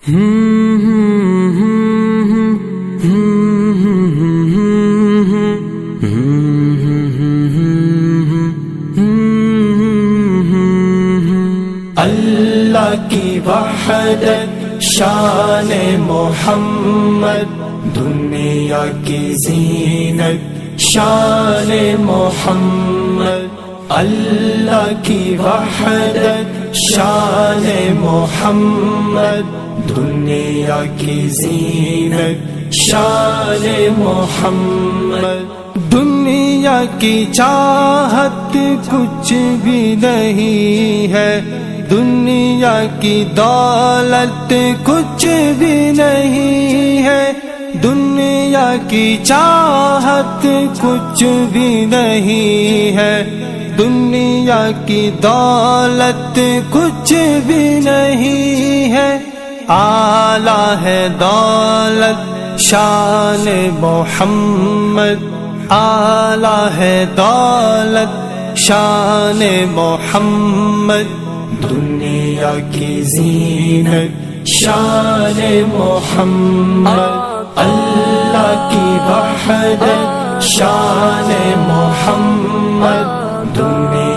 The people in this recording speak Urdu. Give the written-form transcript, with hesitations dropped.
اللہ کی وحدت شان محمد، دنیا کی زینت شان محمد، اللہ کی وحدت شان محمد، دنیا کی زینت شان محمد، دنیا کی چاہت کچھ بھی نہیں ہے، دنیا کی دولت کچھ بھی نہیں ہے، دنیا کی چاہت کچھ بھی نہیں ہے، دنیا کی دولت کچھ بھی نہیں ہے، اعلیٰ ہے دولت شان محمد، اعلیٰ ہے دولت شان محمد، دنیا کی زینت شان محمد، اللہ کی وحدت شان محمد، دنیا